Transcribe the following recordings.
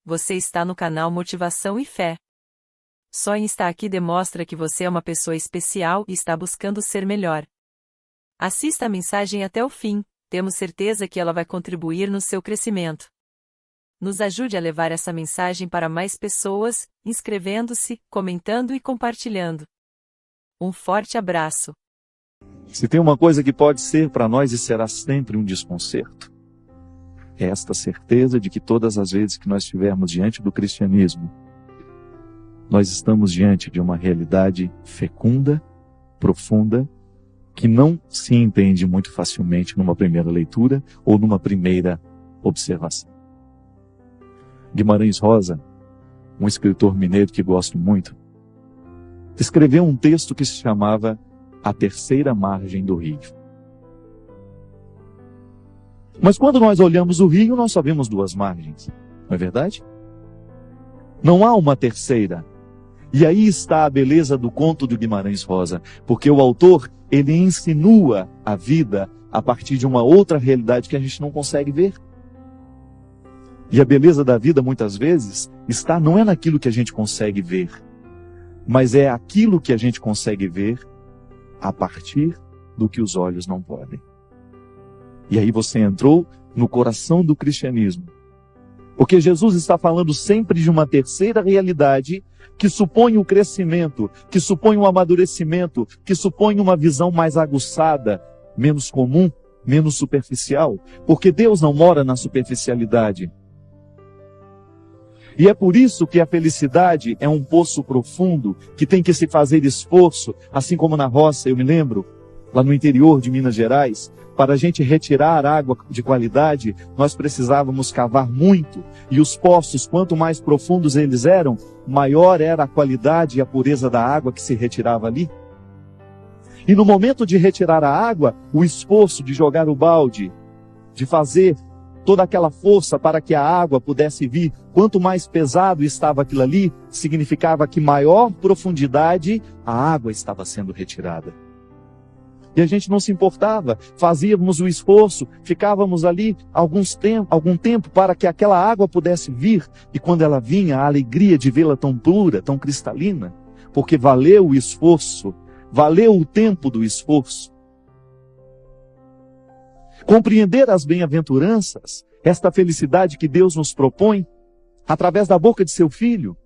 você está no canal Motivação e Fé. Só em estar aqui demonstra que você é uma pessoa especial e está buscando ser melhor. Assista a mensagem até o fim, temos certeza que ela vai contribuir no seu crescimento. Nos ajude a levar essa mensagem para mais pessoas, inscrevendo-se, comentando e compartilhando. Um forte abraço. Se tem uma coisa que pode ser para nós e será sempre um desconcerto, é esta certeza de que todas as vezes que nós estivermos diante do cristianismo, nós estamos diante de uma realidade fecunda, profunda, que não se entende muito facilmente numa primeira leitura ou numa primeira observação. Guimarães Rosa, um escritor mineiro que gosto muito, escreveu um texto que se chamava A Terceira Margem do Rio. Mas quando nós olhamos o rio, nós só vemos duas margens, não é verdade? Não há uma terceira. E aí está a beleza do conto do Guimarães Rosa, porque o autor, ele insinua a vida a partir de uma outra realidade que a gente não consegue ver. E a beleza da vida, muitas vezes, não é naquilo que a gente consegue ver, mas é aquilo que a gente consegue ver a partir do que os olhos não podem. E aí você entrou no coração do cristianismo. Porque Jesus está falando sempre de uma terceira realidade que supõe o crescimento, que supõe o amadurecimento, que supõe uma visão mais aguçada, menos comum, menos superficial. Porque Deus não mora na superficialidade. E é por isso que a felicidade é um poço profundo, que tem que se fazer esforço, assim como na roça, eu me lembro, lá no interior de Minas Gerais, para a gente retirar água de qualidade, nós precisávamos cavar muito, e os poços, quanto mais profundos eles eram, maior era a qualidade e a pureza da água que se retirava ali. E no momento de retirar a água, o esforço de jogar o balde, de fazer toda aquela força para que a água pudesse vir, quanto mais pesado estava aquilo ali, significava que maior profundidade a água estava sendo retirada. E a gente não se importava, fazíamos o esforço, ficávamos ali algum tempo para que aquela água pudesse vir, e quando ela vinha, a alegria de vê-la tão pura, tão cristalina, porque valeu o esforço, valeu o tempo do esforço. Compreender as bem-aventuranças, esta felicidade que Deus nos propõe, através da boca de seu Filho,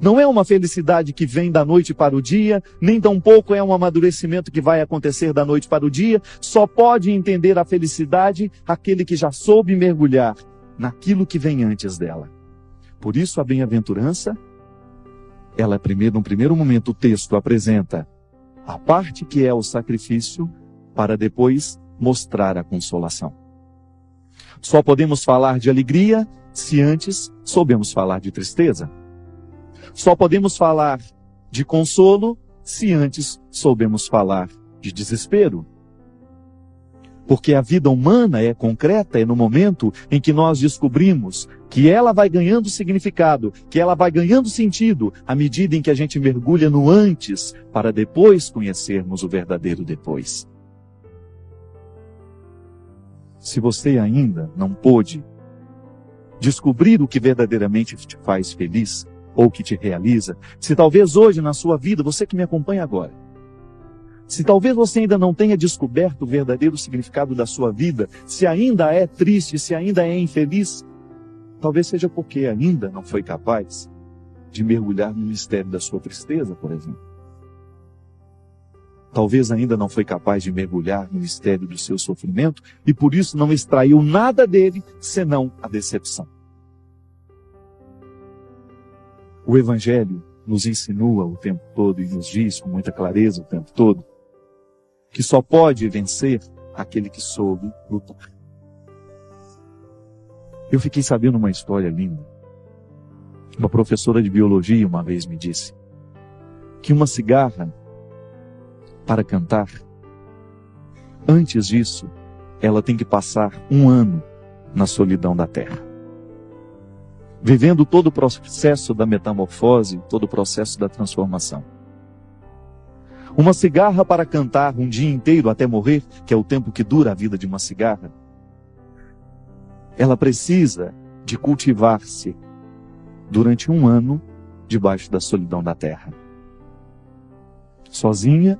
não é uma felicidade que vem da noite para o dia, nem tampouco é um amadurecimento que vai acontecer da noite para o dia. Só pode entender a felicidade aquele que já soube mergulhar naquilo que vem antes dela. Por isso a bem-aventurança, ela num primeiro momento o texto apresenta a parte que é o sacrifício, para depois mostrar a consolação. Só podemos falar de alegria se antes soubemos falar de tristeza. Só podemos falar de consolo se antes soubemos falar de desespero. Porque a vida humana é concreta, é no momento em que nós descobrimos que ela vai ganhando significado, que ela vai ganhando sentido, à medida em que a gente mergulha no antes, para depois conhecermos o verdadeiro depois. Se você ainda não pôde descobrir o que verdadeiramente te faz feliz, ou que te realiza, se talvez hoje na sua vida, você que me acompanha agora, se talvez você ainda não tenha descoberto o verdadeiro significado da sua vida, se ainda é triste, se ainda é infeliz, talvez seja porque ainda não foi capaz de mergulhar no mistério da sua tristeza, por exemplo. Talvez ainda não foi capaz de mergulhar no mistério do seu sofrimento e por isso não extraiu nada dele, senão a decepção. O Evangelho nos insinua o tempo todo e nos diz com muita clareza o tempo todo que só pode vencer aquele que soube lutar. Eu fiquei sabendo uma história linda. Uma professora de biologia uma vez me disse que uma cigarra, para cantar, antes disso, ela tem que passar 1 ano na solidão da terra, vivendo todo o processo da metamorfose, todo o processo da transformação. Uma cigarra para cantar um dia inteiro até morrer, que é o tempo que dura a vida de uma cigarra, ela precisa de cultivar-se durante 1 ano debaixo da solidão da terra. Sozinha,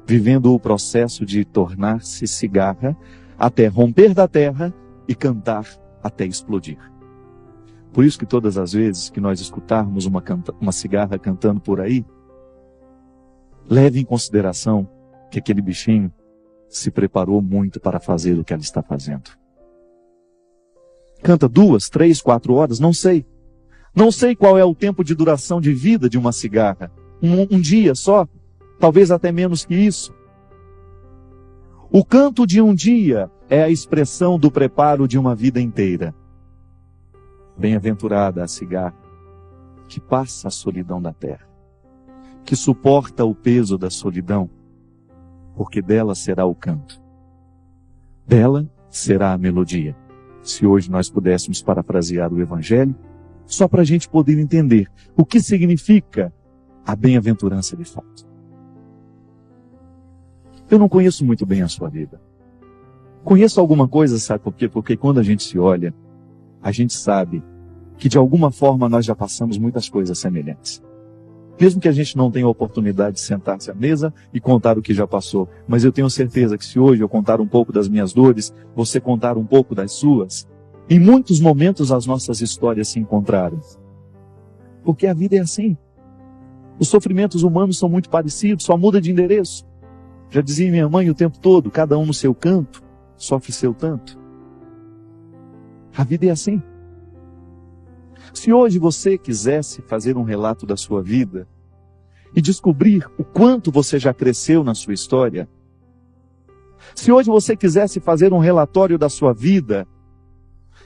vivendo o processo de tornar-se cigarra até romper da terra e cantar até explodir. Por isso que todas as vezes que nós escutarmos uma cigarra cantando por aí, leve em consideração que aquele bichinho se preparou muito para fazer o que ela está fazendo. Canta 2, 3, 4 horas, não sei. Não sei qual é o tempo de duração de vida de uma cigarra. Um dia só, talvez até menos que isso. O canto de um dia é a expressão do preparo de uma vida inteira. Bem-aventurada a cigarra que passa a solidão da terra, que suporta o peso da solidão, porque dela será o canto, dela será a melodia. Se hoje nós pudéssemos parafrasear o Evangelho, só para a gente poder entender o que significa a bem-aventurança de fato. Eu não conheço muito bem a sua vida. Conheço alguma coisa, sabe por quê? Porque quando a gente se olha, a gente sabe que de alguma forma nós já passamos muitas coisas semelhantes. Mesmo que a gente não tenha a oportunidade de sentar-se à mesa e contar o que já passou, mas eu tenho certeza que se hoje eu contar um pouco das minhas dores, você contar um pouco das suas, em muitos momentos as nossas histórias se encontraram. Porque a vida é assim. Os sofrimentos humanos são muito parecidos, só muda de endereço. Já dizia minha mãe o tempo todo, cada um no seu canto, sofre seu tanto. A vida é assim. Se hoje você quisesse fazer um relato da sua vida e descobrir o quanto você já cresceu na sua história, se hoje você quisesse fazer um relatório da sua vida,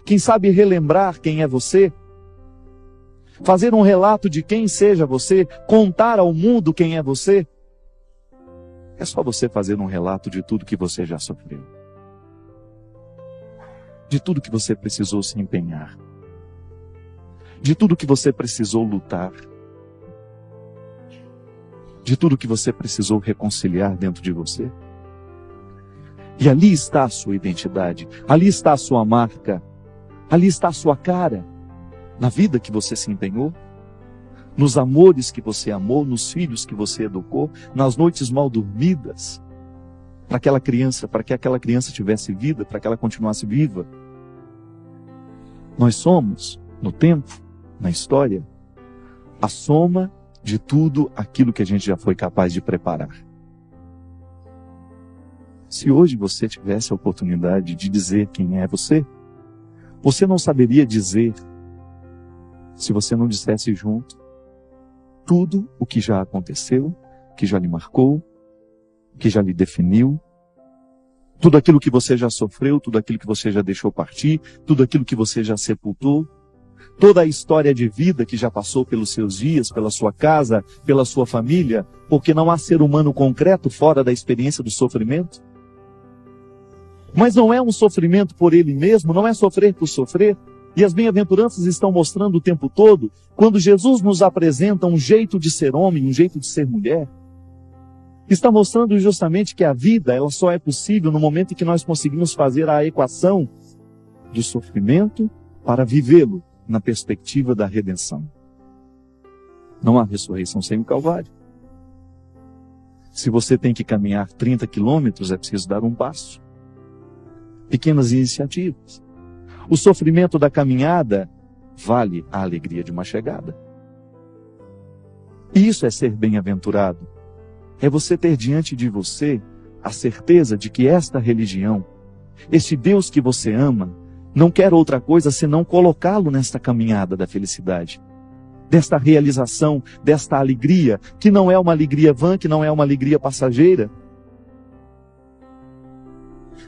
quem sabe relembrar quem é você, fazer um relato de quem seja você, contar ao mundo quem é você, é só você fazer um relato de tudo que você já sofreu, de tudo que você precisou se empenhar, de tudo que você precisou lutar, de tudo que você precisou reconciliar dentro de você. E ali está a sua identidade, ali está a sua marca, ali está a sua cara, na vida que você se empenhou, nos amores que você amou, nos filhos que você educou, nas noites mal dormidas, para que aquela criança tivesse vida, para que ela continuasse viva. Nós somos, no tempo, na história, a soma de tudo aquilo que a gente já foi capaz de preparar. Se hoje você tivesse a oportunidade de dizer quem é você, você não saberia dizer se você não dissesse junto tudo o que já aconteceu, que já lhe marcou, que já lhe definiu, tudo aquilo que você já sofreu, tudo aquilo que você já deixou partir, tudo aquilo que você já sepultou, toda a história de vida que já passou pelos seus dias, pela sua casa, pela sua família, porque não há ser humano concreto fora da experiência do sofrimento. Mas não é um sofrimento por ele mesmo, não é sofrer por sofrer. E as bem-aventuranças estão mostrando o tempo todo, quando Jesus nos apresenta um jeito de ser homem, um jeito de ser mulher, está mostrando justamente que a vida ela só é possível no momento em que nós conseguimos fazer a equação do sofrimento para vivê-lo na perspectiva da redenção. Não há ressurreição sem o Calvário. Se você tem que caminhar 30 quilômetros, é preciso dar um passo. Pequenas iniciativas. O sofrimento da caminhada vale a alegria de uma chegada. Isso é ser bem-aventurado. É você ter diante de você a certeza de que esta religião, este Deus que você ama, não quer outra coisa senão colocá-lo nesta caminhada da felicidade, desta realização, desta alegria, que não é uma alegria vã, que não é uma alegria passageira,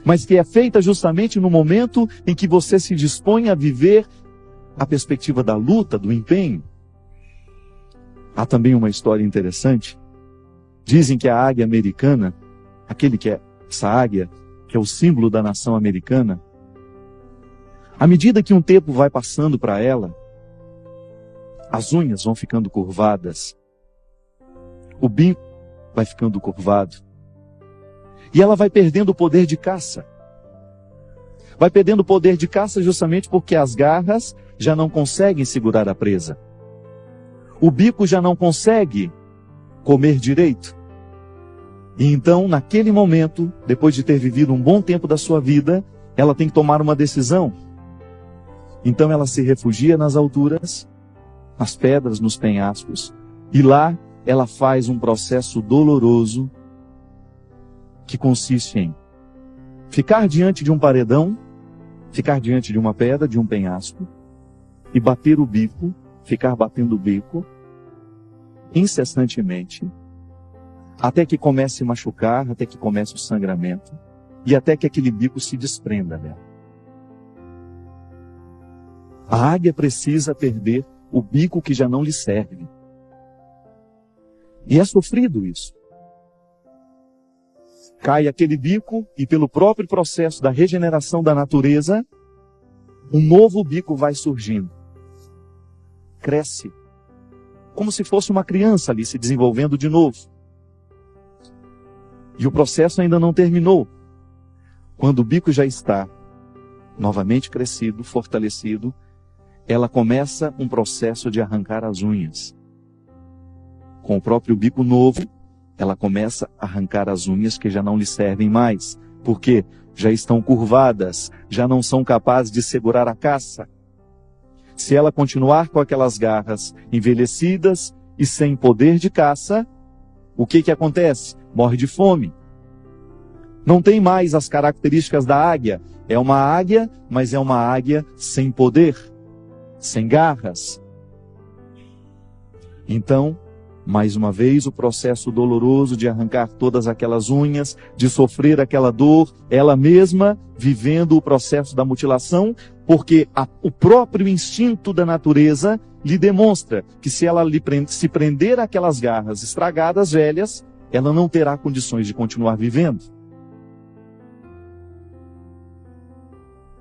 mas que é feita justamente no momento em que você se dispõe a viver a perspectiva da luta, do empenho. Há também uma história interessante. Dizem que a águia americana, essa águia, que é o símbolo da nação americana, à medida que um tempo vai passando para ela, as unhas vão ficando curvadas, o bico vai ficando curvado, e ela vai perdendo o poder de caça. Vai perdendo o poder de caça justamente porque as garras já não conseguem segurar a presa. O bico já não consegue comer direito. E então, naquele momento, depois de ter vivido um bom tempo da sua vida, ela tem que tomar uma decisão. Então ela se refugia nas alturas, nas pedras, nos penhascos, e lá ela faz um processo doloroso que consiste em ficar diante de um paredão, ficar diante de uma pedra, de um penhasco, e bater o bico, ficar batendo o bico, incessantemente, até que comece a machucar, até que comece o sangramento, e até que aquele bico se desprenda dela. A águia precisa perder o bico que já não lhe serve. E é sofrido isso. Cai aquele bico e pelo próprio processo da regeneração da natureza, um novo bico vai surgindo. Cresce. Como se fosse uma criança ali se desenvolvendo de novo. E o processo ainda não terminou. Quando o bico já está novamente crescido, fortalecido, ela começa um processo de arrancar as unhas. Com o próprio bico novo, ela começa a arrancar as unhas que já não lhe servem mais, porque já estão curvadas, já não são capazes de segurar a caça. Se ela continuar com aquelas garras envelhecidas e sem poder de caça, o que acontece? Morre de fome. Não tem mais as características da águia. É uma águia, mas é uma águia sem poder, sem garras. Então, mais uma vez, o processo doloroso de arrancar todas aquelas unhas, de sofrer aquela dor, ela mesma vivendo o processo da mutilação, porque o próprio instinto da natureza lhe demonstra que se ela se prender àquelas garras estragadas, velhas, ela não terá condições de continuar vivendo.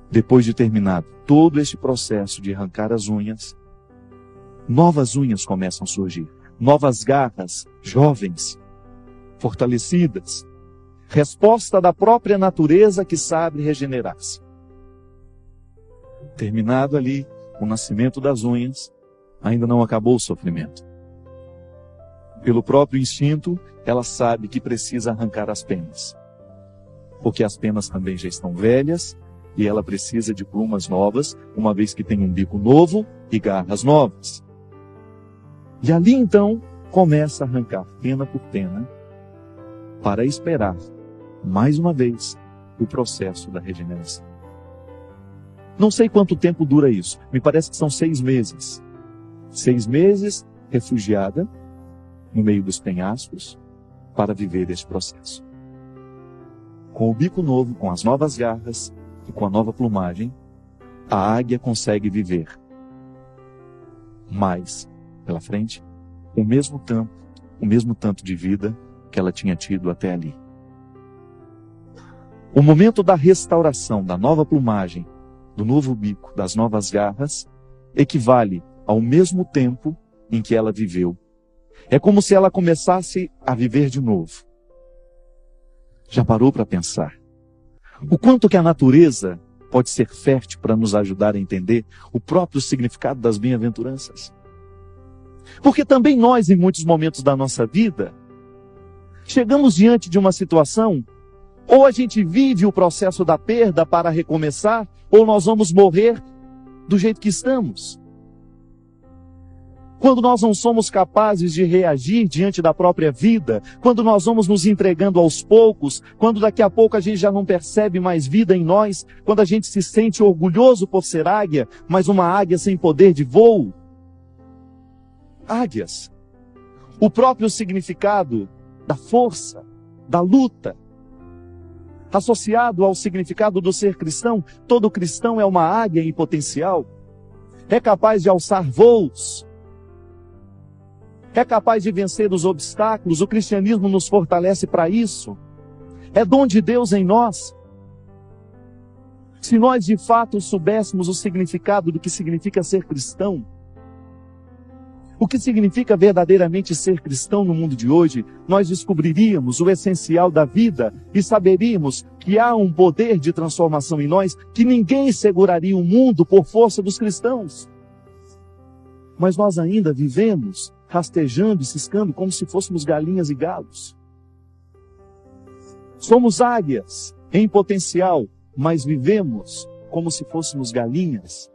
Depois de terminado todo este processo de arrancar as unhas, novas unhas começam a surgir. Novas garras, jovens, fortalecidas. Resposta da própria natureza que sabe regenerar-se. Terminado ali o nascimento das unhas, ainda não acabou o sofrimento. Pelo próprio instinto, ela sabe que precisa arrancar as penas. Porque as penas também já estão velhas e ela precisa de plumas novas, uma vez que tem um bico novo e garras novas. E ali então começa a arrancar pena por pena para esperar, mais uma vez, o processo da regeneração. Não sei quanto tempo dura isso, me parece que são 6 meses. 6 meses refugiada no meio dos penhascos para viver este processo. Com o bico novo, com as novas garras e com a nova plumagem, a águia consegue viver mais pela frente, o mesmo tanto de vida que ela tinha tido até ali. O momento da restauração, da nova plumagem, do novo bico, das novas garras, equivale ao mesmo tempo em que ela viveu. É como se ela começasse a viver de novo. Já parou para pensar? O quanto que a natureza pode ser fértil para nos ajudar a entender o próprio significado das bem-aventuranças? Porque também nós, em muitos momentos da nossa vida, chegamos diante de uma situação, ou a gente vive o processo da perda para recomeçar, ou nós vamos morrer do jeito que estamos. Quando nós não somos capazes de reagir diante da própria vida, quando nós vamos nos entregando aos poucos, quando daqui a pouco a gente já não percebe mais vida em nós, quando a gente se sente orgulhoso por ser águia, mas uma águia sem poder de voo. Águias. O próprio significado da força, da luta, associado ao significado do ser cristão, todo cristão é uma águia em potencial, é capaz de alçar voos, é capaz de vencer os obstáculos. O cristianismo nos fortalece para isso. É dom de Deus em nós. Se nós de fato soubéssemos o significado do que significa ser cristão, o que significa verdadeiramente ser cristão no mundo de hoje, nós descobriríamos o essencial da vida e saberíamos que há um poder de transformação em nós que ninguém seguraria o mundo por força dos cristãos. Mas nós ainda vivemos rastejando e ciscando como se fôssemos galinhas e galos. Somos águias em potencial, mas vivemos como se fôssemos galinhas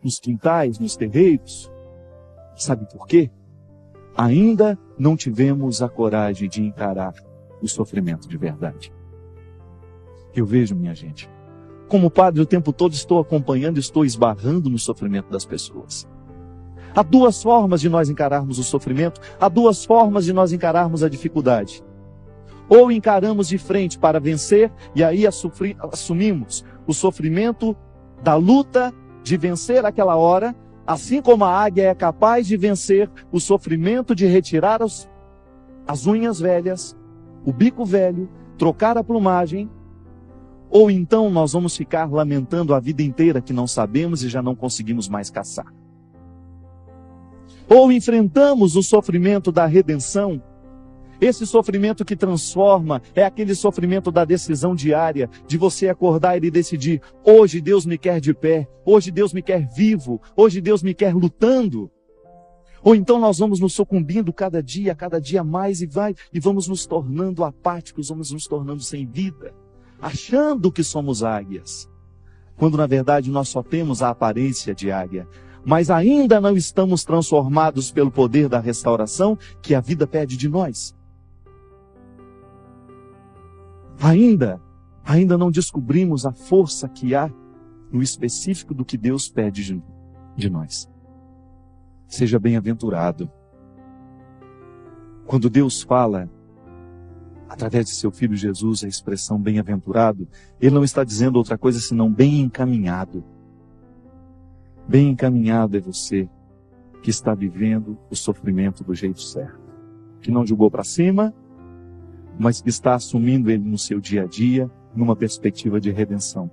nos quintais, nos terreiros. Sabe por quê? Ainda não tivemos a coragem de encarar o sofrimento de verdade. Eu vejo, minha gente, como padre o tempo todo estou acompanhando, estou esbarrando no sofrimento das pessoas. Há duas formas de nós encararmos o sofrimento, há duas formas de nós encararmos a dificuldade. Ou encaramos de frente para vencer, e aí assumimos o sofrimento da luta de vencer aquela hora, assim como a águia é capaz de vencer o sofrimento de retirar as unhas velhas, o bico velho, trocar a plumagem, ou então nós vamos ficar lamentando a vida inteira que não sabemos e já não conseguimos mais caçar. Ou enfrentamos o sofrimento da redenção. Esse sofrimento que transforma é aquele sofrimento da decisão diária, de você acordar e decidir, hoje Deus me quer de pé, hoje Deus me quer vivo, hoje Deus me quer lutando. Ou então nós vamos nos sucumbindo cada dia mais e vamos nos tornando apáticos, vamos nos tornando sem vida, achando que somos águias, quando na verdade nós só temos a aparência de águia, mas ainda não estamos transformados pelo poder da restauração que a vida pede de nós. Ainda não descobrimos a força que há no específico do que Deus pede de nós. Seja bem-aventurado. Quando Deus fala, através de seu Filho Jesus, a expressão bem-aventurado, Ele não está dizendo outra coisa senão bem encaminhado. Bem encaminhado é você que está vivendo o sofrimento do jeito certo. Que não jogou para cima, mas que está assumindo ele no seu dia a dia, numa perspectiva de redenção.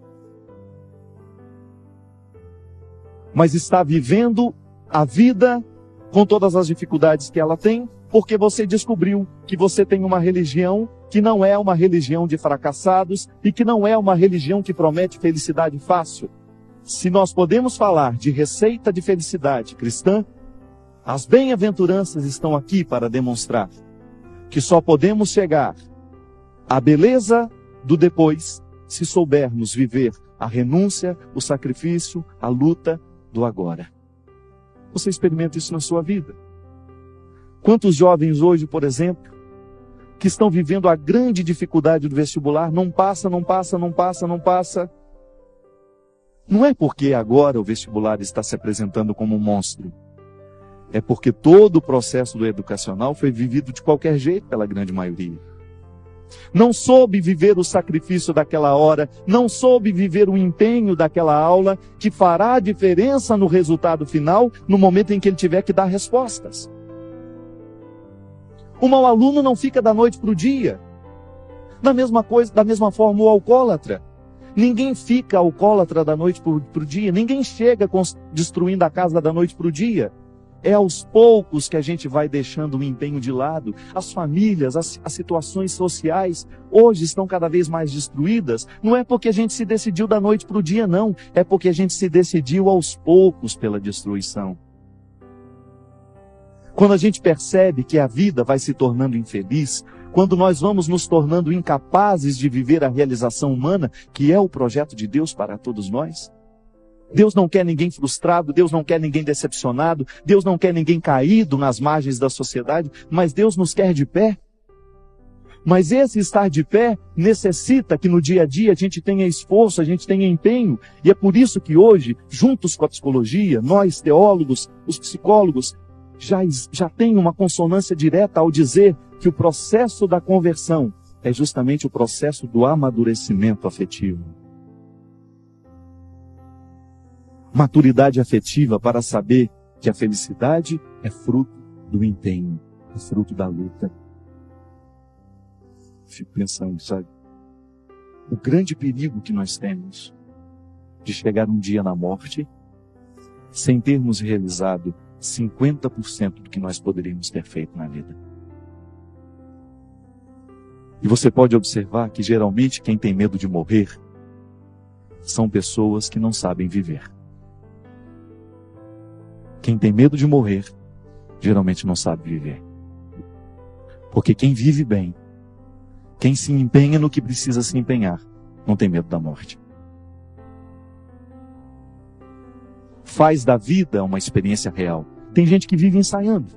Mas está vivendo a vida com todas as dificuldades que ela tem, porque você descobriu que você tem uma religião que não é uma religião de fracassados e que não é uma religião que promete felicidade fácil. Se nós podemos falar de receita de felicidade cristã, as bem-aventuranças estão aqui para demonstrar que só podemos chegar à beleza do depois se soubermos viver a renúncia, o sacrifício, a luta do agora. Você experimenta isso na sua vida? Quantos jovens hoje, por exemplo, que estão vivendo a grande dificuldade do vestibular, não passa. Não é porque agora o vestibular está se apresentando como um monstro. É porque todo o processo do educacional foi vivido de qualquer jeito pela grande maioria. Não soube viver o sacrifício daquela hora, não soube viver o empenho daquela aula que fará a diferença no resultado final, no momento em que ele tiver que dar respostas. O mau aluno não fica da noite para o dia. Da mesma forma o alcoólatra. Ninguém fica alcoólatra da noite para o dia, ninguém chega destruindo a casa da noite para o dia. É aos poucos que a gente vai deixando o empenho de lado. As famílias, as situações sociais, hoje estão cada vez mais destruídas. Não é porque a gente se decidiu da noite para o dia, não. É porque a gente se decidiu aos poucos pela destruição. Quando a gente percebe que a vida vai se tornando infeliz, quando nós vamos nos tornando incapazes de viver a realização humana, que é o projeto de Deus para todos nós, Deus não quer ninguém frustrado, Deus não quer ninguém decepcionado, Deus não quer ninguém caído nas margens da sociedade, mas Deus nos quer de pé. Mas esse estar de pé necessita que no dia a dia a gente tenha esforço, a gente tenha empenho. E é por isso que hoje, juntos com a psicologia, nós teólogos, os psicólogos, já tem uma consonância direta ao dizer que o processo da conversão é justamente o processo do amadurecimento afetivo. Maturidade afetiva para saber que a felicidade é fruto do empenho, é fruto da luta. Fico pensando, sabe? O grande perigo que nós temos de chegar um dia na morte sem termos realizado 50% do que nós poderíamos ter feito na vida. E você pode observar que geralmente quem tem medo de morrer são pessoas que não sabem viver. Quem tem medo de morrer, geralmente não sabe viver. Porque quem vive bem, quem se empenha no que precisa se empenhar, não tem medo da morte. Faz da vida uma experiência real. Tem gente que vive ensaiando.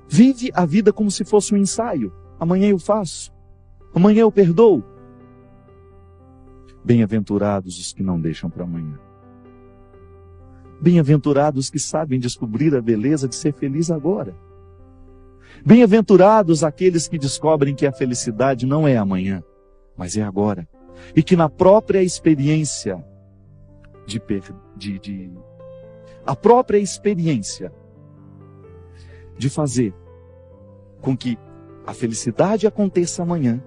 Vive a vida como se fosse um ensaio. Amanhã eu faço. Amanhã eu perdoo. Bem-aventurados os que não deixam para amanhã. Bem-aventurados que sabem descobrir a beleza de ser feliz agora. Bem-aventurados aqueles que descobrem que a felicidade não é amanhã, mas é agora. E que na própria experiência a própria experiência de fazer com que a felicidade aconteça amanhã,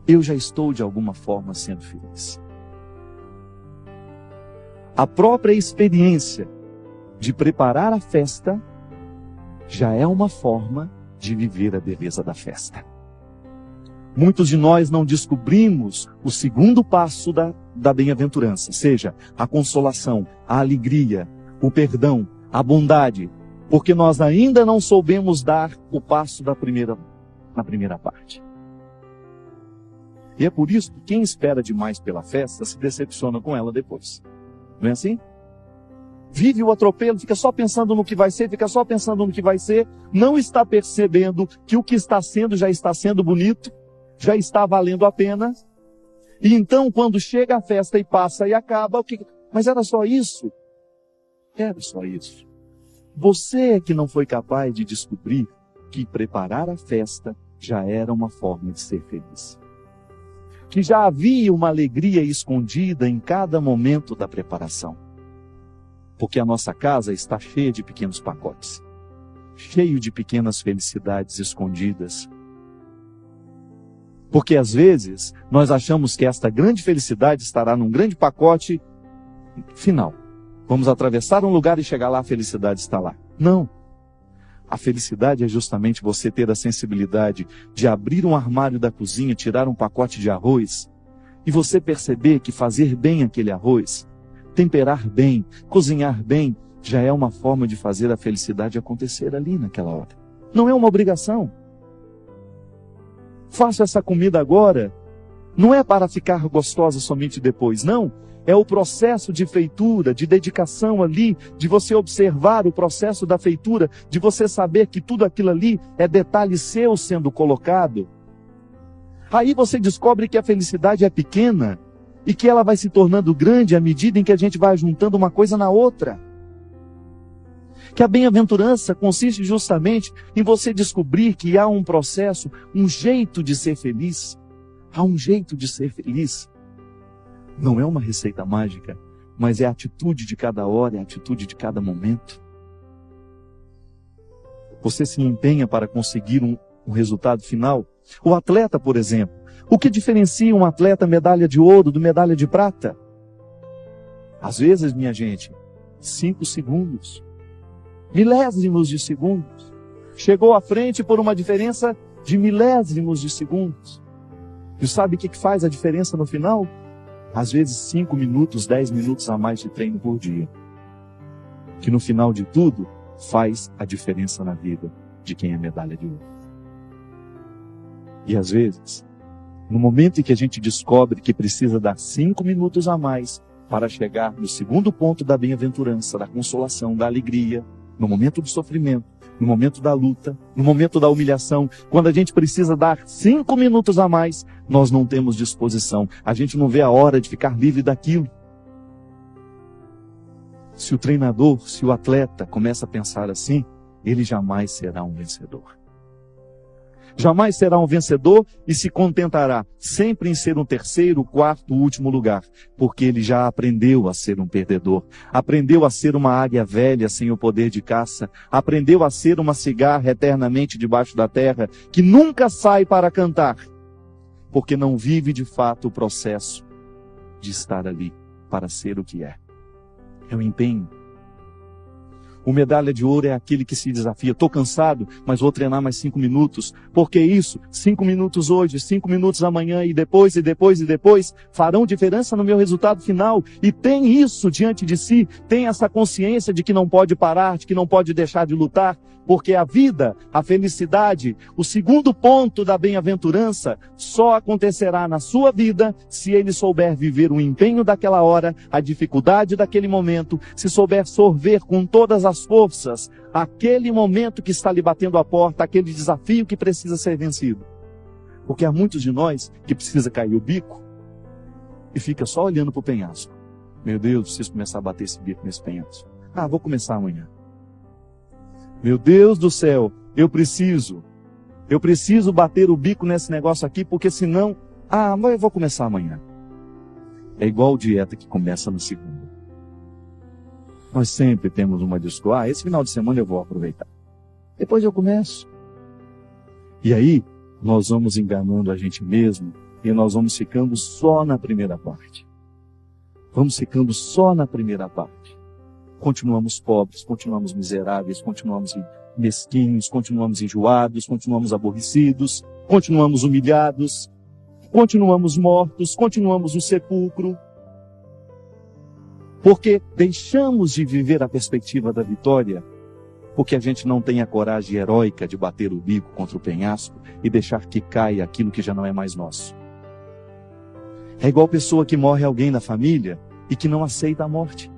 eu já estou de alguma forma sendo feliz. A própria experiência de preparar a festa já é uma forma de viver a beleza da festa. Muitos de nós não descobrimos o segundo passo da bem-aventurança, seja a consolação, a alegria, o perdão, a bondade, porque nós ainda não soubemos dar o passo na primeira parte. E é por isso que quem espera demais pela festa se decepciona com ela depois. Não é assim? Vive o atropelo, fica só pensando no que vai ser, não está percebendo que o que está sendo já está sendo bonito, já está valendo a pena. E então, quando chega a festa e passa e acaba, mas era só isso? Era só isso. Você é que não foi capaz de descobrir que preparar a festa já era uma forma de ser feliz. Que já havia uma alegria escondida em cada momento da preparação. Porque a nossa casa está cheia de pequenos pacotes, cheio de pequenas felicidades escondidas. Porque às vezes nós achamos que esta grande felicidade estará num grande pacote final. Vamos atravessar um lugar e chegar lá, a felicidade está lá. Não. A felicidade é justamente você ter a sensibilidade de abrir um armário da cozinha, tirar um pacote de arroz, e você perceber que fazer bem aquele arroz, temperar bem, cozinhar bem, já é uma forma de fazer a felicidade acontecer ali naquela hora. Não é uma obrigação. Faço essa comida agora, não é para ficar gostosa somente depois, não. É o processo de feitura, de dedicação ali, de você observar o processo da feitura, de você saber que tudo aquilo ali é detalhe seu sendo colocado. Aí você descobre que a felicidade é pequena e que ela vai se tornando grande à medida em que a gente vai juntando uma coisa na outra. Que a bem-aventurança consiste justamente em você descobrir que há um processo, um jeito de ser feliz. Há um jeito de ser feliz. Não é uma receita mágica, mas é a atitude de cada hora, é a atitude de cada momento. Você se empenha para conseguir um resultado final. O atleta, por exemplo, o que diferencia um atleta medalha de ouro do medalha de prata? Às vezes, minha gente, 5 segundos, milésimos de segundos. Chegou à frente por uma diferença de milésimos de segundos. E sabe o que faz a diferença no final? Às vezes 5 minutos, 10 minutos a mais de treino por dia. Que no final de tudo, faz a diferença na vida de quem é medalha de ouro. E às vezes, no momento em que a gente descobre que precisa dar 5 minutos a mais para chegar no segundo ponto da bem-aventurança, da consolação, da alegria, no momento do sofrimento, no momento da luta, no momento da humilhação, quando a gente precisa dar 5 minutos a mais, nós não temos disposição. A gente não vê a hora de ficar livre daquilo. Se o treinador, se o atleta começa a pensar assim, ele jamais será um vencedor. Jamais será um vencedor e se contentará sempre em ser um terceiro, quarto, último lugar, porque ele já aprendeu a ser um perdedor, aprendeu a ser uma águia velha sem o poder de caça, aprendeu a ser uma cigarra eternamente debaixo da terra, que nunca sai para cantar, porque não vive de fato o processo de estar ali para ser o que é. É o empenho. O medalha de ouro é aquele que se desafia. Estou cansado, mas vou treinar mais 5 minutos. Por que isso? 5 minutos hoje, 5 minutos amanhã e depois, farão diferença no meu resultado final. E tem isso diante de si, tem essa consciência de que não pode parar, de que não pode deixar de lutar. Porque a vida, a felicidade, o segundo ponto da bem-aventurança só acontecerá na sua vida se ele souber viver o empenho daquela hora, a dificuldade daquele momento, se souber sorver com todas as forças aquele momento que está lhe batendo a porta, aquele desafio que precisa ser vencido. Porque há muitos de nós que precisa cair o bico e fica só olhando para o penhasco. Meu Deus, preciso começar a bater esse bico nesse penhasco. Vou começar amanhã. Meu Deus do céu, eu preciso bater o bico nesse negócio aqui, porque senão, mas eu vou começar amanhã. É igual dieta que começa no segundo. Nós sempre temos uma desculpa, esse final de semana eu vou aproveitar. Depois eu começo. E aí, nós vamos enganando a gente mesmo, e nós vamos ficando só na primeira parte. Continuamos pobres, continuamos miseráveis, continuamos mesquinhos, continuamos enjoados, continuamos aborrecidos, continuamos humilhados, continuamos mortos, continuamos no sepulcro. Porque deixamos de viver a perspectiva da vitória, porque a gente não tem a coragem heróica de bater o bico contra o penhasco e deixar que caia aquilo que já não é mais nosso. É igual pessoa que morre alguém na família e que não aceita a morte.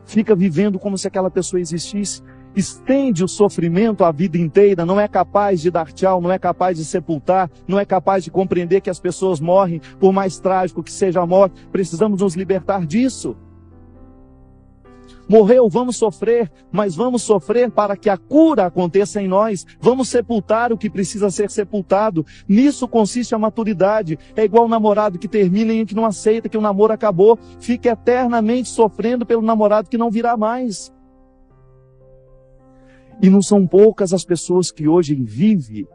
Fica vivendo como se aquela pessoa existisse, estende o sofrimento a vida inteira, não é capaz de dar tchau, não é capaz de sepultar, não é capaz de compreender que as pessoas morrem, por mais trágico que seja a morte. Precisamos nos libertar disso. Morreu, vamos sofrer, mas vamos sofrer para que a cura aconteça em nós. Vamos sepultar o que precisa ser sepultado. Nisso consiste a maturidade. É igual o namorado que termina e que não aceita que o namoro acabou. Fica eternamente sofrendo pelo namorado que não virá mais. E não são poucas as pessoas que hoje vivem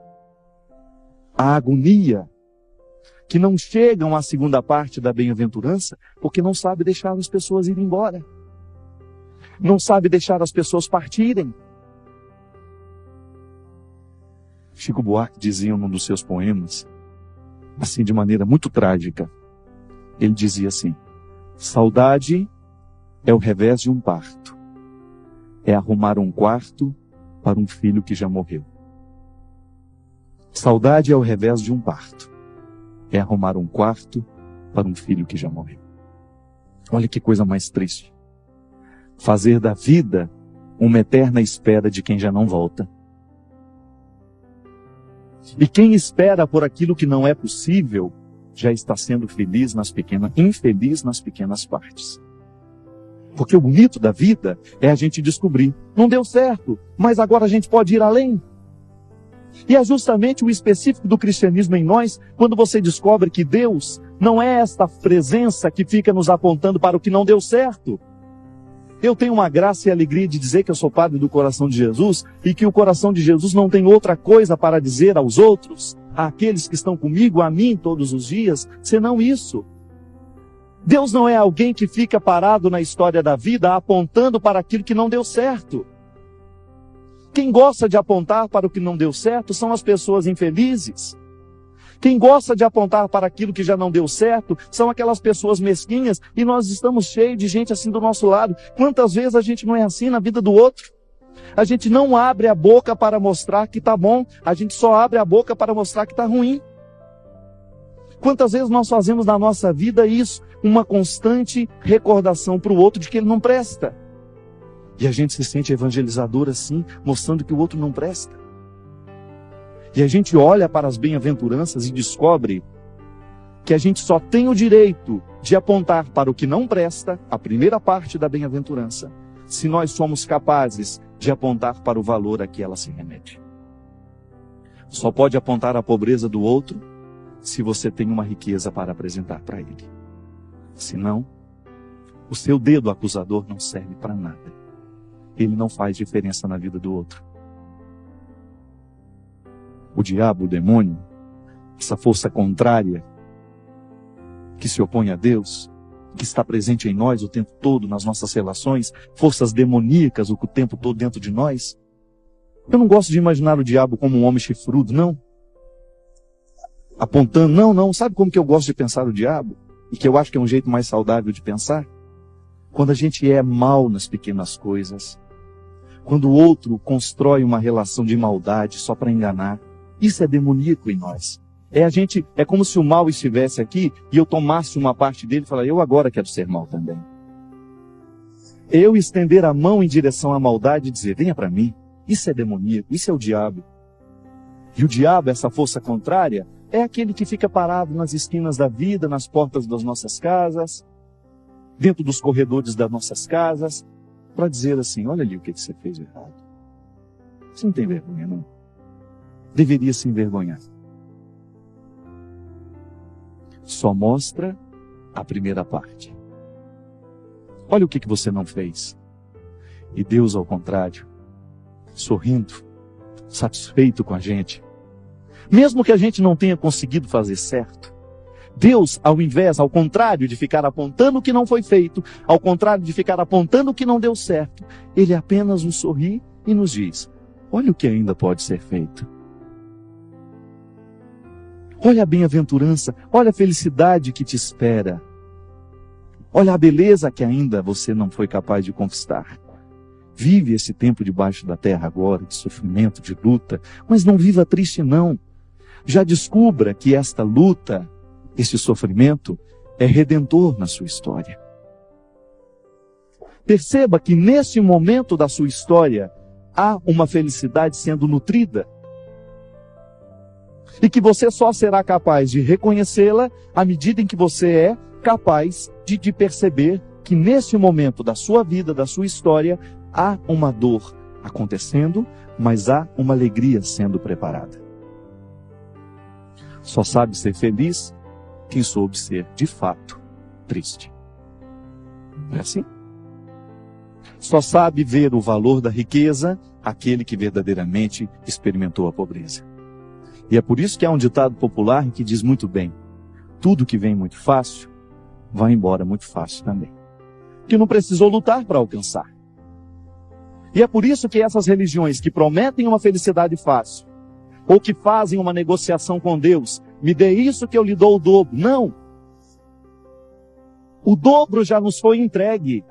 a agonia, que não chegam à segunda parte da bem-aventurança, porque não sabem deixar as pessoas irem embora. Não sabe deixar as pessoas partirem. Chico Buarque dizia em um dos seus poemas, assim de maneira muito trágica, ele dizia assim: saudade é o revés de um parto, é arrumar um quarto para um filho que já morreu. Saudade é o revés de um parto, é arrumar um quarto para um filho que já morreu. Olha que coisa mais triste. Fazer da vida uma eterna espera de quem já não volta. E quem espera por aquilo que não é possível, já está sendo infeliz nas pequenas partes. Porque o bonito da vida é a gente descobrir, não deu certo, mas agora a gente pode ir além. E é justamente o específico do cristianismo em nós, quando você descobre que Deus não é esta presença que fica nos apontando para o que não deu certo. Eu tenho uma graça e alegria de dizer que eu sou padre do coração de Jesus e que o coração de Jesus não tem outra coisa para dizer aos outros, àqueles que estão comigo, a mim todos os dias, senão isso. Deus não é alguém que fica parado na história da vida apontando para aquilo que não deu certo. Quem gosta de apontar para o que não deu certo são as pessoas infelizes. Quem gosta de apontar para aquilo que já não deu certo são aquelas pessoas mesquinhas, e nós estamos cheios de gente assim do nosso lado. Quantas vezes a gente não é assim na vida do outro? A gente não abre a boca para mostrar que está bom, a gente só abre a boca para mostrar que está ruim. Quantas vezes nós fazemos na nossa vida isso, uma constante recordação para o outro de que ele não presta? E a gente se sente evangelizador assim, mostrando que o outro não presta. E a gente olha para as bem-aventuranças e descobre que a gente só tem o direito de apontar para o que não presta, a primeira parte da bem-aventurança, se nós somos capazes de apontar para o valor a que ela se remete. Só pode apontar a pobreza do outro se você tem uma riqueza para apresentar para ele. Senão, o seu dedo acusador não serve para nada. Ele não faz diferença na vida do outro. O diabo, o demônio, essa força contrária que se opõe a Deus, que está presente em nós o tempo todo, nas nossas relações, forças demoníacas o tempo todo dentro de nós. Eu não gosto de imaginar o diabo como um homem chifrudo, não. Apontando, não. Sabe como que eu gosto de pensar o diabo? E que eu acho que é um jeito mais saudável de pensar? Quando a gente é mal nas pequenas coisas. Quando o outro constrói uma relação de maldade só para enganar. Isso é demoníaco em nós. É como se o mal estivesse aqui e eu tomasse uma parte dele e falasse, eu agora quero ser mal também. Eu estender a mão em direção à maldade e dizer, venha para mim. Isso é demoníaco, isso é o diabo. E o diabo, essa força contrária, é aquele que fica parado nas esquinas da vida, nas portas das nossas casas, dentro dos corredores das nossas casas, para dizer assim, olha ali o que você fez de errado. Você não tem vergonha, não? Deveria se envergonhar. Só mostra a primeira parte. Olha o que você não fez. E Deus, ao contrário, sorrindo, satisfeito com a gente. Mesmo que a gente não tenha conseguido fazer certo, Deus, ao contrário de ficar apontando o que não foi feito, ao contrário de ficar apontando o que não deu certo, Ele apenas nos sorri e nos diz, olha o que ainda pode ser feito. Olha a bem-aventurança, olha a felicidade que te espera. Olha a beleza que ainda você não foi capaz de conquistar. Vive esse tempo debaixo da terra agora, de sofrimento, de luta, mas não viva triste não. Já descubra que esta luta, este sofrimento, é redentor na sua história. Perceba que neste momento da sua história, há uma felicidade sendo nutrida. E que você só será capaz de reconhecê-la à medida em que você é capaz de perceber que nesse momento da sua vida, da sua história, há uma dor acontecendo, mas há uma alegria sendo preparada. Só sabe ser feliz quem soube ser, de fato, triste. Não é assim? Só sabe ver o valor da riqueza aquele que verdadeiramente experimentou a pobreza. E é por isso que há um ditado popular que diz muito bem, tudo que vem muito fácil, vai embora muito fácil também. Que não precisou lutar para alcançar. E é por isso que essas religiões que prometem uma felicidade fácil, ou que fazem uma negociação com Deus, me dê isso que eu lhe dou o dobro. Não! O dobro já nos foi entregue.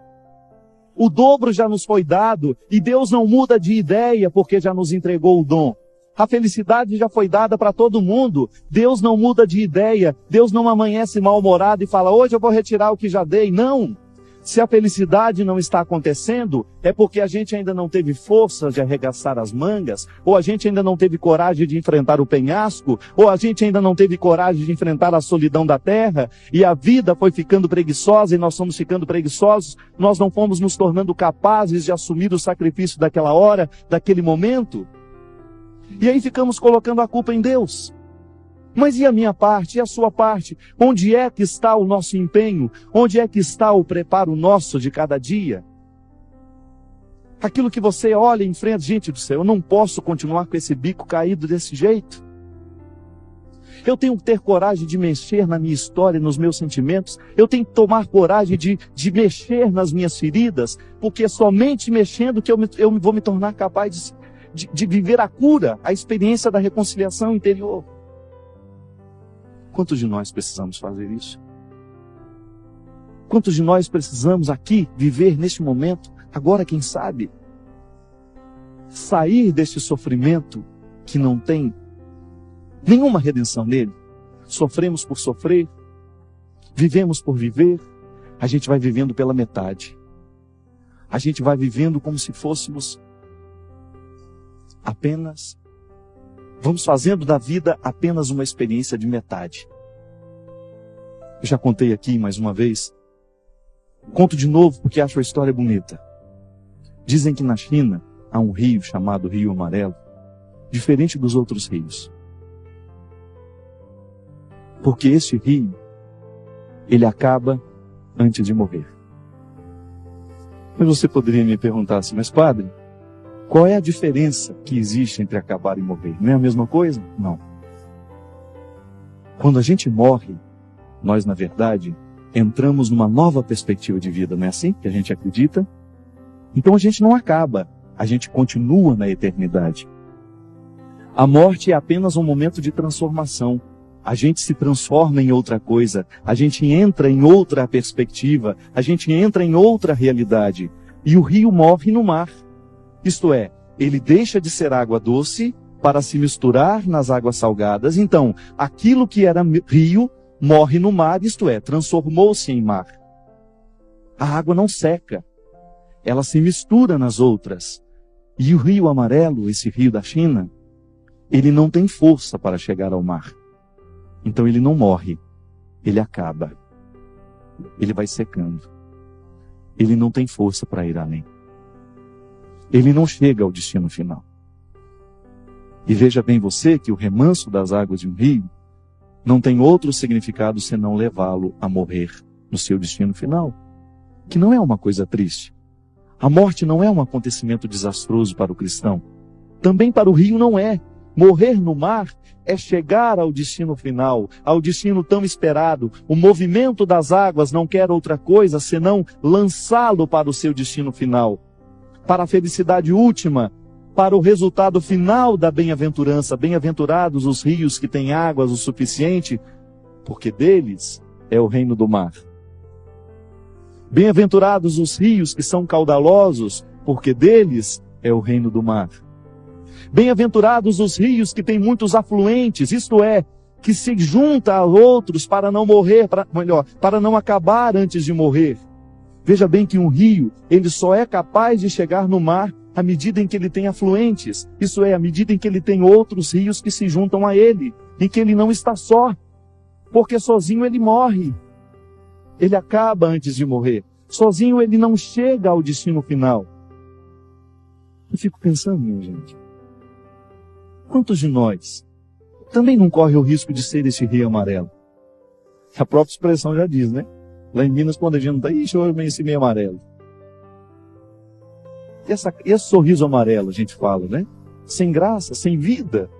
O dobro já nos foi dado, e Deus não muda de ideia porque já nos entregou o dom. A felicidade já foi dada para todo mundo. Deus não muda de ideia. Deus não amanhece mal-humorado e fala, hoje eu vou retirar o que já dei. Não! Se a felicidade não está acontecendo, é porque a gente ainda não teve força de arregaçar as mangas, ou a gente ainda não teve coragem de enfrentar o penhasco, ou a gente ainda não teve coragem de enfrentar a solidão da terra, e a vida foi ficando preguiçosa e nós fomos ficando preguiçosos, nós não fomos nos tornando capazes de assumir o sacrifício daquela hora, daquele momento. E aí ficamos colocando a culpa em Deus. Mas e a minha parte, e a sua parte? Onde é que está o nosso empenho? Onde é que está o preparo nosso de cada dia? Aquilo que você olha em frente, gente do céu, eu não posso continuar com esse bico caído desse jeito. Eu tenho que ter coragem de mexer na minha história, nos meus sentimentos. Eu tenho que tomar coragem de mexer nas minhas feridas, porque é somente mexendo que eu vou me tornar capaz de viver a cura, a experiência da reconciliação interior. Quantos de nós precisamos fazer isso? Quantos de nós precisamos aqui viver neste momento, agora quem sabe, sair deste sofrimento que não tem nenhuma redenção nele? Sofremos por sofrer, vivemos por viver, a gente vai vivendo pela metade. A gente vai vivendo como se fôssemos vamos fazendo da vida apenas uma experiência de metade. Eu já contei aqui mais uma vez. Conto de novo porque acho a história bonita. Dizem que na China há um rio chamado Rio Amarelo, diferente dos outros rios. Porque este rio, ele acaba antes de morrer. Mas você poderia me perguntar assim, mas padre, qual é a diferença que existe entre acabar e morrer? Não é a mesma coisa? Não. Quando a gente morre, nós, na verdade, entramos numa nova perspectiva de vida, não é assim que a gente acredita? Então a gente não acaba, a gente continua na eternidade. A morte é apenas um momento de transformação. A gente se transforma em outra coisa, a gente entra em outra perspectiva, a gente entra em outra realidade. E o rio morre no mar. Isto é, ele deixa de ser água doce para se misturar nas águas salgadas. Então, aquilo que era rio morre no mar, isto é, transformou-se em mar. A água não seca, ela se mistura nas outras. E o rio amarelo, esse rio da China, ele não tem força para chegar ao mar. Então ele não morre, ele acaba. Ele vai secando. Ele não tem força para ir além. Ele não chega ao destino final. E veja bem você que o remanso das águas de um rio não tem outro significado senão levá-lo a morrer no seu destino final. Que não é uma coisa triste. A morte não é um acontecimento desastroso para o cristão. Também para o rio não é. Morrer no mar é chegar ao destino final, ao destino tão esperado. O movimento das águas não quer outra coisa senão lançá-lo para o seu destino final, para a felicidade última, para o resultado final da bem-aventurança. Bem-aventurados os rios que têm águas o suficiente, porque deles é o reino do mar. Bem-aventurados os rios que são caudalosos, porque deles é o reino do mar. Bem-aventurados os rios que têm muitos afluentes, isto é, que se junta a outros para não morrer, para não acabar antes de morrer. Veja bem que um rio, ele só é capaz de chegar no mar à medida em que ele tem afluentes, isso é, à medida em que ele tem outros rios que se juntam a ele, em que ele não está só, porque sozinho ele morre. Ele acaba antes de morrer. Sozinho ele não chega ao destino final. Eu fico pensando, minha gente, quantos de nós também não corre o risco de ser esse rio amarelo? A própria expressão já diz, né? Lá em Minas, quando a gente não está, ixi, hoje vem esse meio amarelo. Esse sorriso amarelo, a gente fala, né? Sem graça, sem vida.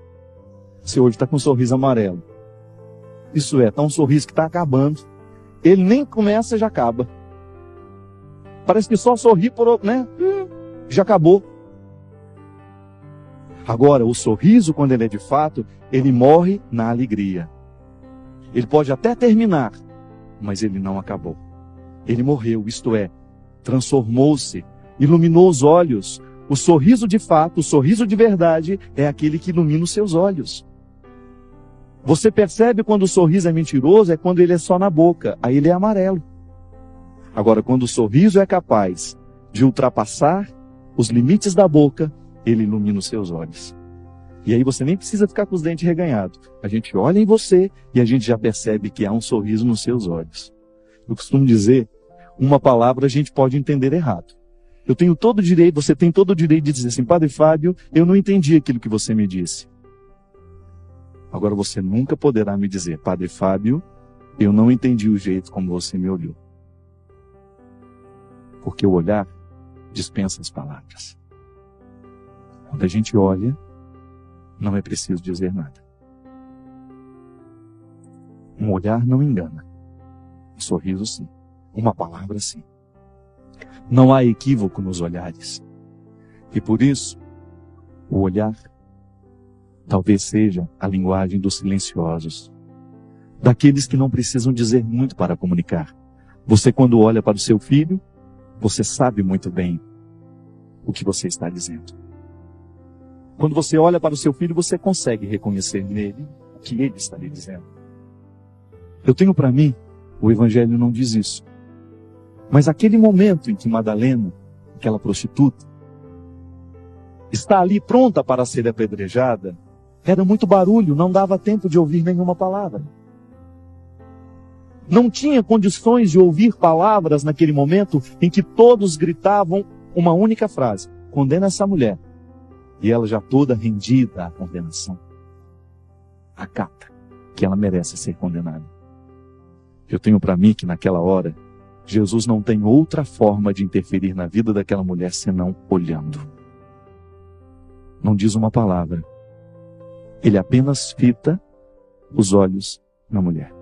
Você hoje está com um sorriso amarelo. Isso é, está um sorriso que está acabando. Ele nem começa, já acaba. Parece que só sorri por, né? Já acabou. Agora, o sorriso, quando ele é de fato, ele morre na alegria. Ele pode até terminar, mas ele não acabou. Ele morreu, isto é, transformou-se, iluminou os olhos. O sorriso de fato, o sorriso de verdade, é aquele que ilumina os seus olhos. Você percebe quando o sorriso é mentiroso, é quando ele é só na boca, aí ele é amarelo. Agora, quando o sorriso é capaz de ultrapassar os limites da boca, ele ilumina os seus olhos. E aí você nem precisa ficar com os dentes reganhados. A gente olha em você e a gente já percebe que há um sorriso nos seus olhos. Eu costumo dizer, uma palavra a gente pode entender errado. Eu tenho todo o direito, você tem todo o direito de dizer assim, Padre Fábio, eu não entendi aquilo que você me disse. Agora você nunca poderá me dizer, Padre Fábio, eu não entendi o jeito como você me olhou. Porque o olhar dispensa as palavras. Quando a gente olha, não é preciso dizer nada. Um olhar não engana. Um sorriso sim. Uma palavra sim. Não há equívoco nos olhares. E por isso, o olhar talvez seja a linguagem dos silenciosos. Daqueles que não precisam dizer muito para comunicar. Você, quando olha para o seu filho, você sabe muito bem o que você está dizendo. Quando você olha para o seu filho, você consegue reconhecer nele o que ele está lhe dizendo. Eu tenho para mim, o Evangelho não diz isso. Mas aquele momento em que Madalena, aquela prostituta, está ali pronta para ser apedrejada, era muito barulho, não dava tempo de ouvir nenhuma palavra. Não tinha condições de ouvir palavras naquele momento em que todos gritavam uma única frase: condena essa mulher. E ela já toda rendida à condenação. Acata que ela merece ser condenada. Eu tenho para mim que naquela hora, Jesus não tem outra forma de interferir na vida daquela mulher senão olhando. Não diz uma palavra. Ele apenas fita os olhos na mulher.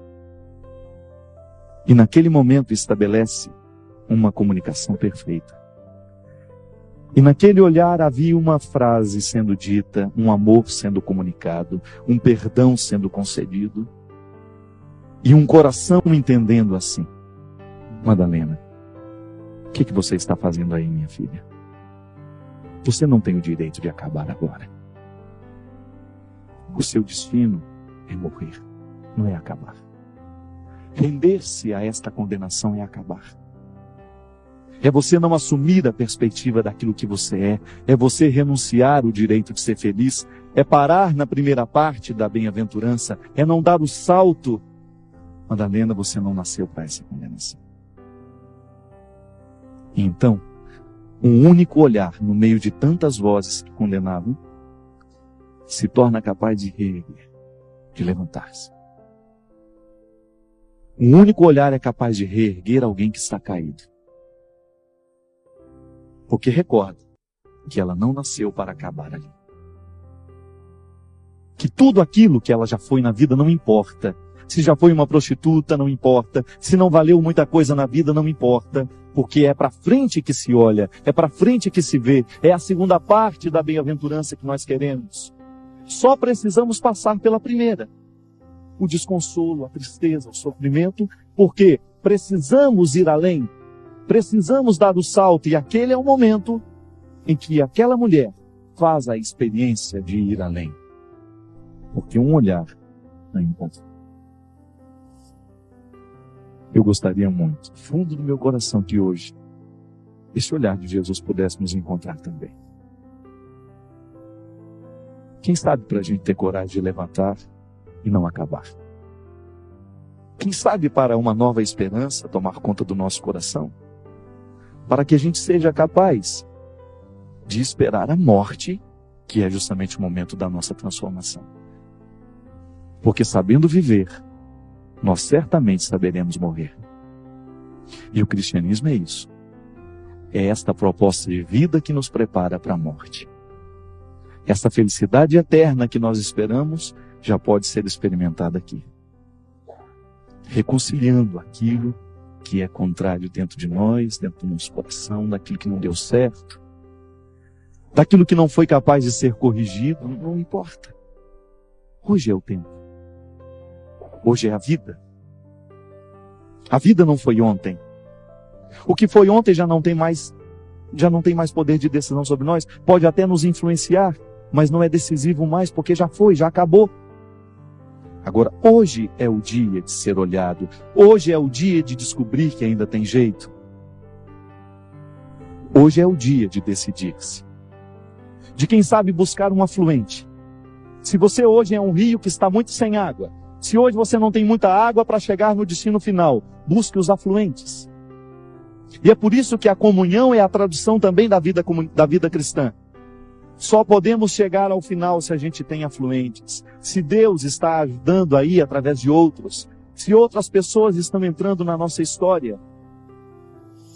E naquele momento estabelece uma comunicação perfeita. E naquele olhar havia uma frase sendo dita, um amor sendo comunicado, um perdão sendo concedido, e um coração entendendo assim: Madalena, o que você está fazendo aí, minha filha? Você não tem o direito de acabar agora. O seu destino é morrer, não é acabar. Render-se a esta condenação é acabar. É você não assumir a perspectiva daquilo que você é você renunciar o direito de ser feliz, é parar na primeira parte da bem-aventurança, é não dar o salto. Madalena, você não nasceu para essa condenação. E então, um único olhar no meio de tantas vozes que condenavam, se torna capaz de reerguer, de levantar-se. Um único olhar é capaz de reerguer alguém que está caído. Porque recorda que ela não nasceu para acabar ali. Que tudo aquilo que ela já foi na vida não importa. Se já foi uma prostituta, não importa. Se não valeu muita coisa na vida, não importa. Porque é para frente que se olha, é para frente que se vê. É a segunda parte da bem-aventurança que nós queremos. Só precisamos passar pela primeira. O desconsolo, a tristeza, o sofrimento, porque precisamos ir além. Precisamos dar o salto, e aquele é o momento em que aquela mulher faz a experiência de ir além. Porque um olhar não encontra. Eu gostaria muito, fundo do meu coração, que hoje esse olhar de Jesus pudesse nos encontrar também. Quem sabe para a gente ter coragem de levantar e não acabar? Quem sabe para uma nova esperança tomar conta do nosso coração? Para que a gente seja capaz de esperar a morte, que é justamente o momento da nossa transformação. Porque sabendo viver, nós certamente saberemos morrer. E o cristianismo é isso. É esta proposta de vida que nos prepara para a morte. Esta felicidade eterna que nós esperamos já pode ser experimentada aqui. Reconciliando aquilo que é contrário dentro de nós, dentro do nosso coração, daquilo que não deu certo, daquilo que não foi capaz de ser corrigido, não importa. Hoje é o tempo. Hoje é a vida. A vida não foi ontem. O que foi ontem já não tem mais poder de decisão sobre nós. Pode até nos influenciar, mas não é decisivo mais, porque já foi, já acabou. Agora, hoje é o dia de ser olhado. Hoje é o dia de descobrir que ainda tem jeito. Hoje é o dia de decidir-se. De quem sabe buscar um afluente. Se você hoje é um rio que está muito sem água, se hoje você não tem muita água para chegar no destino final, busque os afluentes. E é por isso que a comunhão é a tradução também da vida cristã. Só podemos chegar ao final se a gente tem afluentes. Se Deus está ajudando aí através de outros. Se outras pessoas estão entrando na nossa história.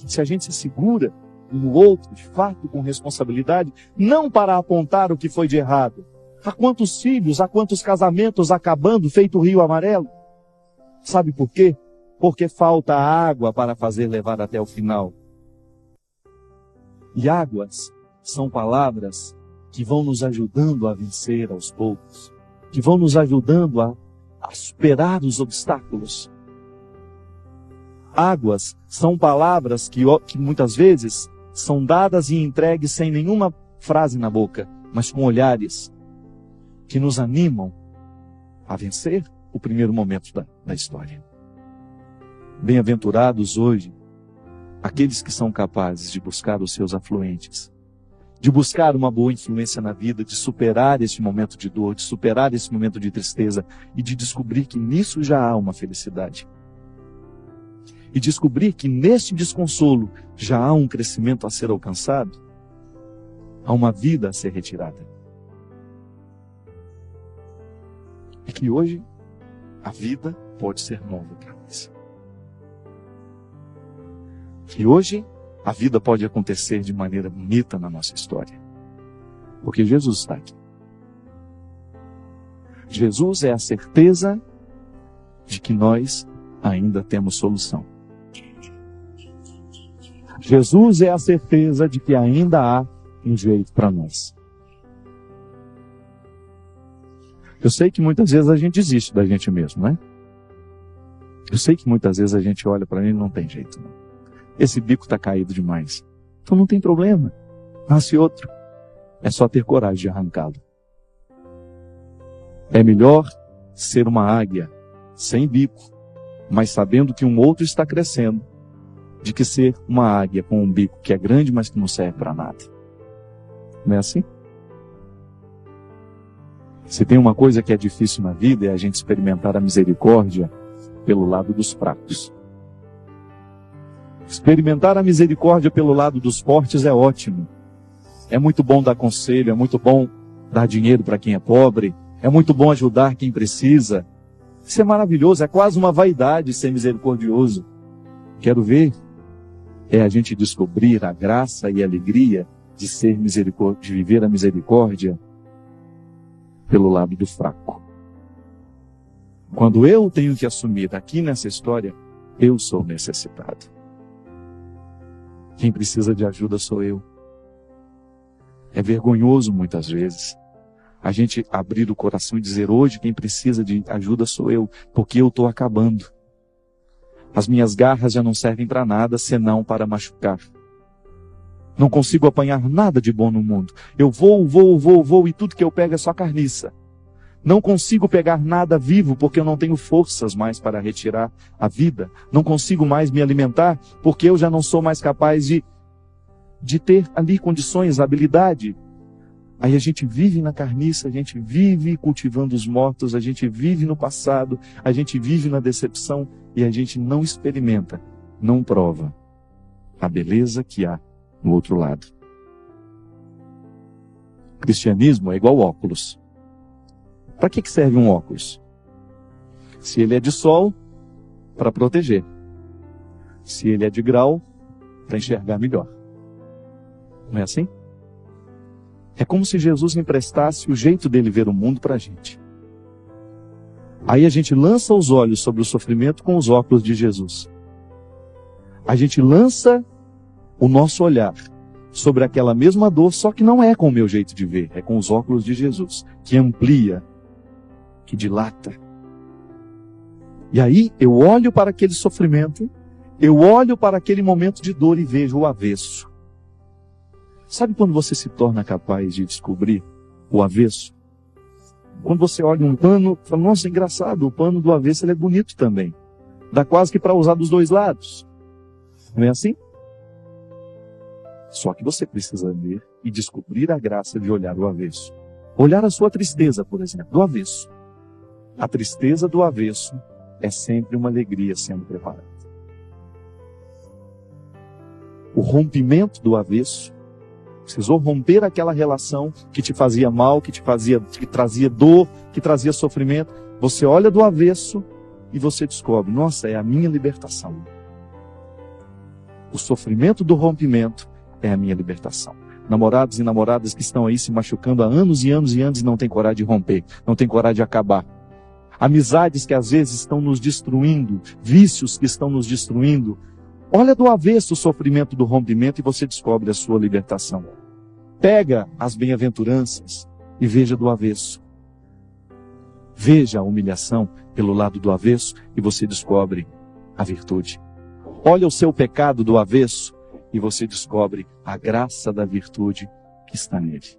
Se a gente se segura um no outro, de fato, com responsabilidade, não para apontar o que foi de errado. Há quantos filhos, há quantos casamentos acabando, feito o rio amarelo? Sabe por quê? Porque falta água para fazer levar até o final. E águas são palavras que vão nos ajudando a vencer aos poucos, que vão nos ajudando a superar os obstáculos. Águas são palavras que muitas vezes são dadas e entregues sem nenhuma frase na boca, mas com olhares que nos animam a vencer o primeiro momento da história. Bem-aventurados hoje aqueles que são capazes de buscar os seus afluentes, de buscar uma boa influência na vida, de superar esse momento de dor, de superar esse momento de tristeza e de descobrir que nisso já há uma felicidade. E descobrir que neste desconsolo já há um crescimento a ser alcançado, há uma vida a ser retirada. E que hoje a vida pode ser nova para nós. Que hoje a vida pode acontecer de maneira bonita na nossa história. Porque Jesus está aqui. Jesus é a certeza de que nós ainda temos solução. Jesus é a certeza de que ainda há um jeito para nós. Eu sei que muitas vezes a gente desiste da gente mesmo, né? Eu sei que muitas vezes a gente olha para ele e não tem jeito, não. Esse bico está caído demais. Então não tem problema. Nasce outro. É só ter coragem de arrancá-lo. É melhor ser uma águia sem bico, mas sabendo que um outro está crescendo, de que ser uma águia com um bico que é grande, mas que não serve para nada. Não é assim? Se tem uma coisa que é difícil na vida, é a gente experimentar a misericórdia pelo lado dos fracos. Experimentar a misericórdia pelo lado dos fortes é ótimo. É muito bom dar conselho, é muito bom dar dinheiro para quem é pobre, é muito bom ajudar quem precisa. Isso é maravilhoso, é quase uma vaidade ser misericordioso. Quero ver é a gente descobrir a graça e a alegria de ser misericórdia, de viver a misericórdia pelo lado do fraco. Quando eu tenho que assumir aqui nessa história, eu sou necessitado. Quem precisa de ajuda sou eu. É vergonhoso muitas vezes a gente abrir o coração e dizer: hoje quem precisa de ajuda sou eu, porque eu estou acabando. As minhas garras já não servem para nada senão para machucar. Não consigo apanhar nada de bom no mundo. Eu vou e tudo que eu pego é só carniça. Não consigo pegar nada vivo porque eu não tenho forças mais para retirar a vida. Não consigo mais me alimentar porque eu já não sou mais capaz de ter ali condições, habilidade. Aí a gente vive na carniça, a gente vive cultivando os mortos, a gente vive no passado, a gente vive na decepção e a gente não experimenta, não prova a beleza que há no outro lado. O cristianismo é igual óculos. Para que serve um óculos? Se ele é de sol, para proteger. Se ele é de grau, para enxergar melhor. Não é assim? É como se Jesus emprestasse o jeito dele ver o mundo para a gente. Aí a gente lança os olhos sobre o sofrimento com os óculos de Jesus. A gente lança o nosso olhar sobre aquela mesma dor, só que não é com o meu jeito de ver, é com os óculos de Jesus, que amplia, que dilata. E aí eu olho para aquele sofrimento, eu olho para aquele momento de dor e vejo o avesso. Sabe quando você se torna capaz de descobrir o avesso? Quando você olha um pano, fala: nossa, engraçado, o pano do avesso ele é bonito também. Dá quase que para usar dos dois lados. Não é assim? Só que você precisa ver e descobrir a graça de olhar o avesso. Olhar a sua tristeza, por exemplo, do avesso. A tristeza do avesso é sempre uma alegria sendo preparada. O rompimento do avesso, precisou romper aquela relação que te fazia mal, que trazia dor, que trazia sofrimento. Você olha do avesso e você descobre: nossa, é a minha libertação. O sofrimento do rompimento é a minha libertação. Namorados e namoradas que estão aí se machucando há anos e anos e anos e não têm coragem de romper, não têm coragem de acabar. Amizades que às vezes estão nos destruindo, vícios que estão nos destruindo. Olha do avesso o sofrimento do rompimento e você descobre a sua libertação. Pega as bem-aventuranças e veja do avesso. Veja a humilhação pelo lado do avesso e você descobre a virtude. Olha o seu pecado do avesso e você descobre a graça da virtude que está nele.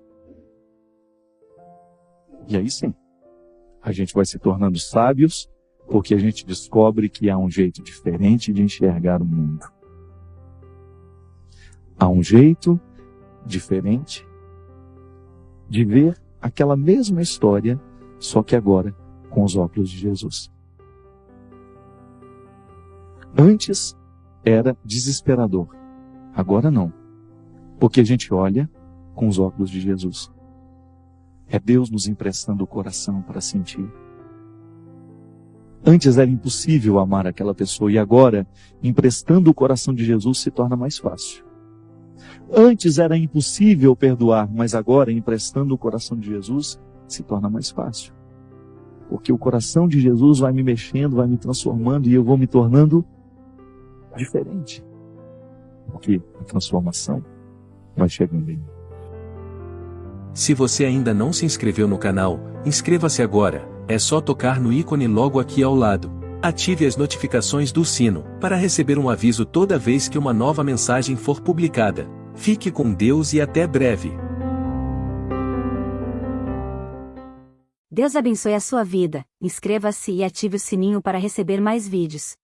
E aí sim, a gente vai se tornando sábios, porque a gente descobre que há um jeito diferente de enxergar o mundo. Há um jeito diferente de ver aquela mesma história, só que agora com os óculos de Jesus. Antes era desesperador, agora não, porque a gente olha com os óculos de Jesus. É Deus nos emprestando o coração para sentir. Antes era impossível amar aquela pessoa e agora, emprestando o coração de Jesus, se torna mais fácil. Antes era impossível perdoar, mas agora, emprestando o coração de Jesus, se torna mais fácil. Porque o coração de Jesus vai me mexendo, vai me transformando e eu vou me tornando diferente. Porque a transformação vai chegando em mim. Se você ainda não se inscreveu no canal, inscreva-se agora. É só tocar no ícone logo aqui ao lado. Ative as notificações do sino, para receber um aviso toda vez que uma nova mensagem for publicada. Fique com Deus e até breve. Deus abençoe a sua vida. Inscreva-se e ative o sininho para receber mais vídeos.